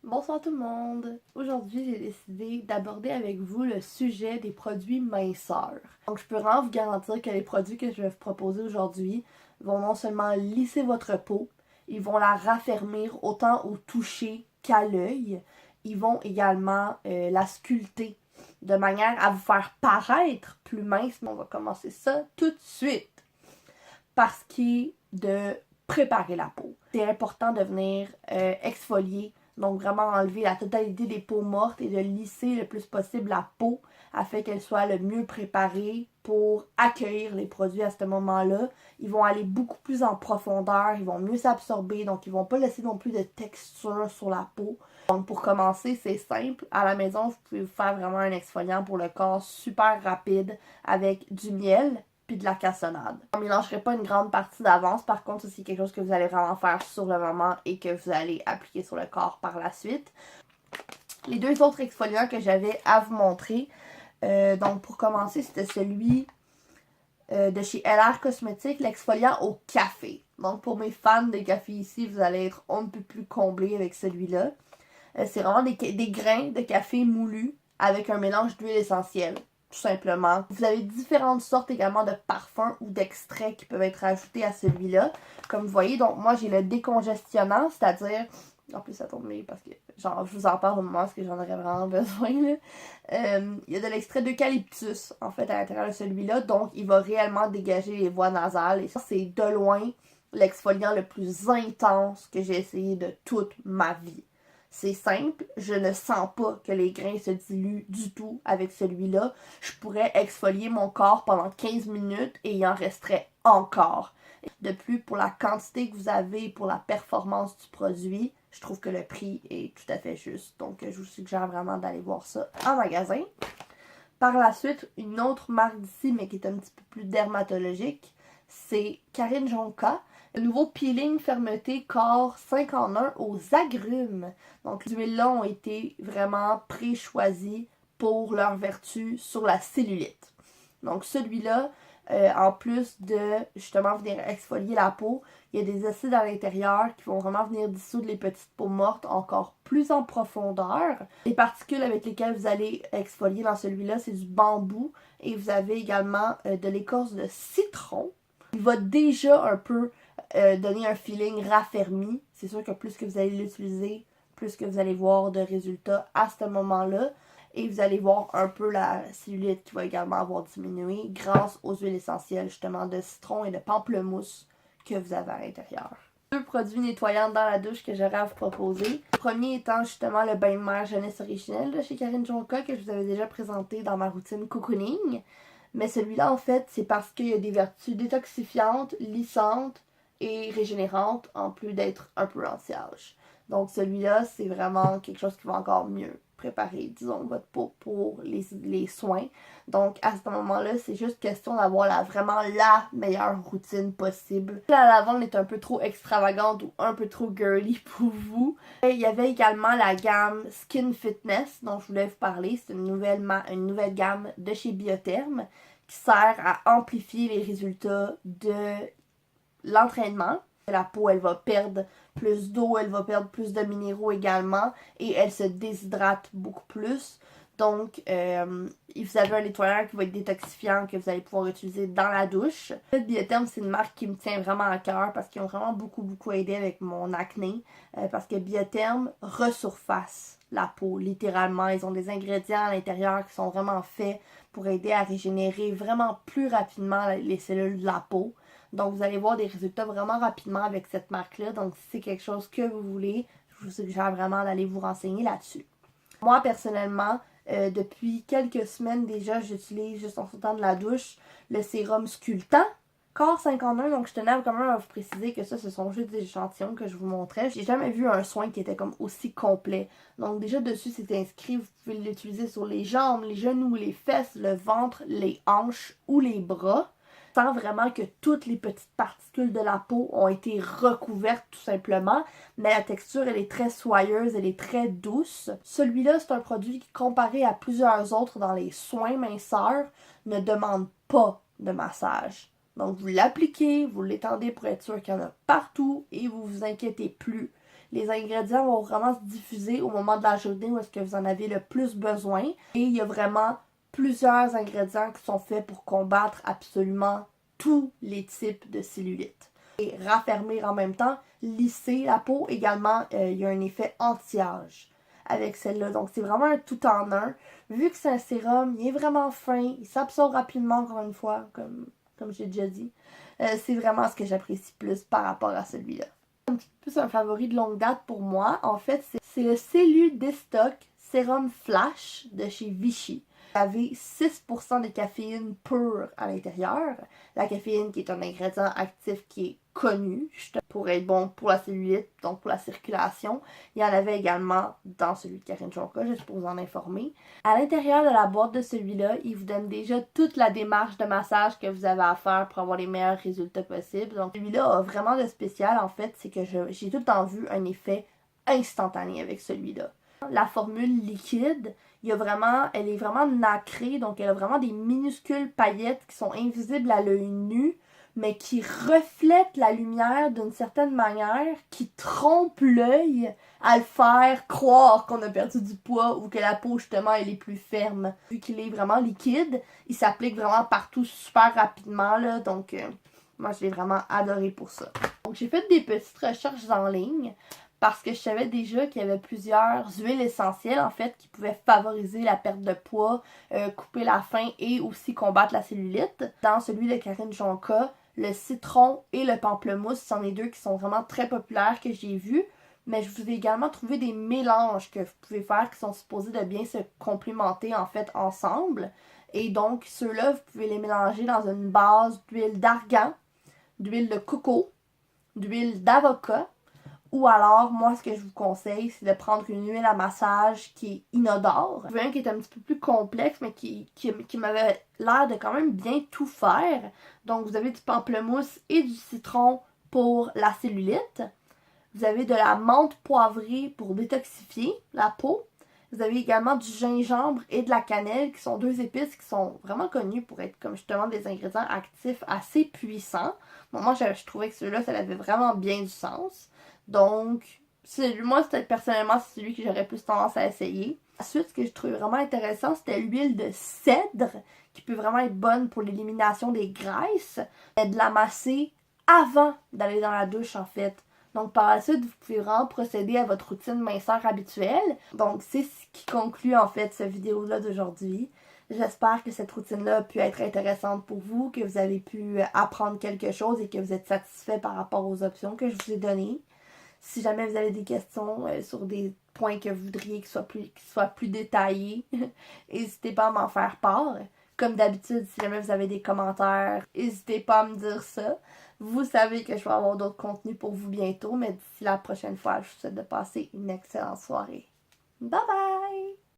Bonsoir tout le monde! Aujourd'hui, j'ai décidé d'aborder avec vous le sujet des produits minceurs. Donc, je peux vraiment vous garantir que les produits que je vais vous proposer aujourd'hui vont non seulement lisser votre peau, ils vont la raffermir autant au toucher qu'à l'œil. Ils vont également la sculpter de manière à vous faire paraître plus mince. Mais on va commencer ça tout de suite par ce qui est de préparer la peau. C'est important de venir exfolier, donc vraiment enlever la totalité des peaux mortes et de lisser le plus possible la peau afin qu'elle soit le mieux préparée pour accueillir les produits à ce moment-là. Ils vont aller beaucoup plus en profondeur, ils vont mieux s'absorber, donc ils vont pas laisser non plus de texture sur la peau. Donc pour commencer, c'est simple. À la maison, vous pouvez faire vraiment un exfoliant pour le corps super rapide avec du miel puis de la cassonade. On ne mélangerait pas une grande partie d'avance, par contre, c'est quelque chose que vous allez vraiment faire sur le moment et que vous allez appliquer sur le corps par la suite. Les deux autres exfoliants que j'avais à vous montrer, donc pour commencer, c'était celui de chez LR Cosmetics, l'exfoliant au café. Donc pour mes fans de café ici, vous allez être un peu plus comblés avec celui-là. C'est vraiment des grains de café moulus avec un mélange d'huile essentielle, tout simplement. Vous avez différentes sortes également de parfums ou d'extraits qui peuvent être ajoutés à celui-là. Comme vous voyez, donc moi j'ai le décongestionnant, c'est-à-dire... En plus ça tombe bien parce que genre je vous en parle au moment où j'en aurais vraiment besoin. Il y a de l'extrait d'eucalyptus en fait à l'intérieur de celui-là, donc il va réellement dégager les voies nasales. Et ça c'est de loin l'exfoliant le plus intense que j'ai essayé de toute ma vie. C'est simple, je ne sens pas que les grains se diluent du tout avec celui-là. Je pourrais exfolier mon corps pendant 15 minutes et il en resterait encore. De plus, pour la quantité que vous avez et pour la performance du produit, je trouve que le prix est tout à fait juste. Donc, je vous suggère vraiment d'aller voir ça en magasin. Par la suite, une autre marque d'ici, mais qui est un petit peu plus dermatologique, c'est Karine Jonka. Le nouveau peeling fermeté corps 5 en 1 aux agrumes. Donc, les huiles-là ont été vraiment pré-choisies pour leur vertu sur la cellulite. Donc, celui-là, en plus de justement venir exfolier la peau, il y a des acides à l'intérieur qui vont vraiment venir dissoudre les petites peaux mortes encore plus en profondeur. Les particules avec lesquelles vous allez exfolier dans celui-là, c'est du bambou et vous avez également de l'écorce de citron. Il va déjà un peu donner un feeling raffermi. C'est sûr que plus que vous allez l'utiliser, plus que vous allez voir de résultats à ce moment-là. Et vous allez voir un peu la cellulite qui va également avoir diminué grâce aux huiles essentielles justement de citron et de pamplemousse que vous avez à l'intérieur. Deux produits nettoyants dans la douche que j'aurais à vous proposer. Le premier étant justement le bain de mer jeunesse originelle de chez Karine Jonka que je vous avais déjà présenté dans ma routine cocooning. Mais celui-là en fait c'est parce qu'il y a des vertus détoxifiantes, lissantes et régénérantes en plus d'être un peu anti-âge. Donc celui-là c'est vraiment quelque chose qui va encore mieux préparer, disons, votre peau pour les soins. Donc, à ce moment-là, c'est juste question d'avoir vraiment la meilleure routine possible. La lavande est un peu trop extravagante ou un peu trop girly pour vous. Et il y avait également la gamme Skin Fitness dont je voulais vous parler. C'est une nouvelle gamme de chez Biotherm qui sert à amplifier les résultats de l'entraînement. La peau, elle va perdre plus d'eau, elle va perdre plus de minéraux également et elle se déshydrate beaucoup plus. Donc, vous avez un nettoyant qui va être détoxifiant que vous allez pouvoir utiliser dans la douche. Biotherm, c'est une marque qui me tient vraiment à cœur parce qu'ils ont vraiment beaucoup aidé avec mon acné. Parce que Biotherm resurface la peau, littéralement. Ils ont des ingrédients à l'intérieur qui sont vraiment faits pour aider à régénérer vraiment plus rapidement les cellules de la peau. Donc, vous allez voir des résultats vraiment rapidement avec cette marque-là. Donc, si c'est quelque chose que vous voulez, je vous suggère vraiment d'aller vous renseigner là-dessus. Moi, personnellement, depuis quelques semaines déjà, j'utilise juste en sortant de la douche le sérum sculptant corps 51. Donc, je tenais quand même à vous préciser que ça, ce sont juste des échantillons que je vous montrais. J'ai jamais vu un soin qui était comme aussi complet. Donc, déjà dessus, c'est inscrit. Vous pouvez l'utiliser sur les jambes, les genoux, les fesses, le ventre, les hanches ou les bras. Sans vraiment que toutes les petites particules de la peau ont été recouvertes tout simplement, mais la texture elle est très soyeuse, elle est très douce. Celui-là c'est un produit qui comparé à plusieurs autres dans les soins minceurs ne demande pas de massage. Donc vous l'appliquez, vous l'étendez pour être sûr qu'il y en a partout et vous vous inquiétez plus. Les ingrédients vont vraiment se diffuser au moment de la journée où est-ce que vous en avez le plus besoin. Et il y a vraiment plusieurs ingrédients qui sont faits pour combattre absolument tous les types de cellulite. Et raffermir en même temps, lisser la peau également, il y a un effet anti-âge avec celle-là. Donc c'est vraiment un tout en un. Vu que c'est un sérum, il est vraiment fin, il s'absorbe rapidement encore une fois, comme j'ai déjà dit. C'est vraiment ce que j'apprécie plus par rapport à celui-là. Un petit peu plus un favori de longue date pour moi, en fait, c'est le Celludestock Sérum Flash de chez Vichy. Vous avez 6% de caféine pure à l'intérieur. La caféine qui est un ingrédient actif qui est connu pour être bon pour la cellulite, donc pour la circulation. Il y en avait également dans celui de Karine Jonca, juste pour vous en informer. À l'intérieur de la boîte de celui-là, il vous donne déjà toute la démarche de massage que vous avez à faire pour avoir les meilleurs résultats possibles. Donc celui-là a vraiment de spécial, en fait, c'est que j'ai tout le temps vu un effet instantané avec celui-là. La formule liquide, elle est vraiment nacrée, donc elle a vraiment des minuscules paillettes qui sont invisibles à l'œil nu, mais qui reflètent la lumière d'une certaine manière, qui trompe l'œil à le faire croire qu'on a perdu du poids ou que la peau, justement, elle est plus ferme. Vu qu'il est vraiment liquide, il s'applique vraiment partout super rapidement, là, donc moi, je l'ai vraiment adoré pour ça. Donc, j'ai fait des petites recherches en ligne parce que je savais déjà qu'il y avait plusieurs huiles essentielles, en fait, qui pouvaient favoriser la perte de poids, couper la faim et aussi combattre la cellulite. Dans celui de Karine Jonca, le citron et le pamplemousse, c'en est deux qui sont vraiment très populaires que j'ai vus. Mais je vous ai également trouvé des mélanges que vous pouvez faire qui sont supposés de bien se complémenter, en fait, ensemble. Et donc, ceux-là, vous pouvez les mélanger dans une base d'huile d'argan, d'huile de coco, d'huile d'avocat. Ou alors, moi, ce que je vous conseille, c'est de prendre une huile à massage qui est inodore. J'ai un qui est un petit peu plus complexe, mais qui m'avait l'air de quand même bien tout faire. Donc, vous avez du pamplemousse et du citron pour la cellulite. Vous avez de la menthe poivrée pour détoxifier la peau. Vous avez également du gingembre et de la cannelle, qui sont deux épices qui sont vraiment connues pour être, comme justement, des ingrédients actifs assez puissants. Bon, moi, je trouvais que celui-là, ça avait vraiment bien du sens. Donc, moi, personnellement, c'est celui que j'aurais plus tendance à essayer. Ensuite, ce que je trouvais vraiment intéressant, c'était l'huile de cèdre, qui peut vraiment être bonne pour l'élimination des graisses. Et de l'amasser avant d'aller dans la douche, en fait. Donc, par la suite, vous pouvez vraiment procéder à votre routine minceur habituelle. Donc, c'est ce qui conclut, en fait, cette vidéo-là d'aujourd'hui. J'espère que cette routine-là a pu être intéressante pour vous, que vous avez pu apprendre quelque chose et que vous êtes satisfait par rapport aux options que je vous ai données. Si jamais vous avez des questions sur des points que vous voudriez qu'ils soient plus détaillés, n'hésitez pas à m'en faire part. Comme d'habitude, si jamais vous avez des commentaires, n'hésitez pas à me dire ça. Vous savez que je vais avoir d'autres contenus pour vous bientôt, mais d'ici la prochaine fois, je vous souhaite de passer une excellente soirée. Bye bye!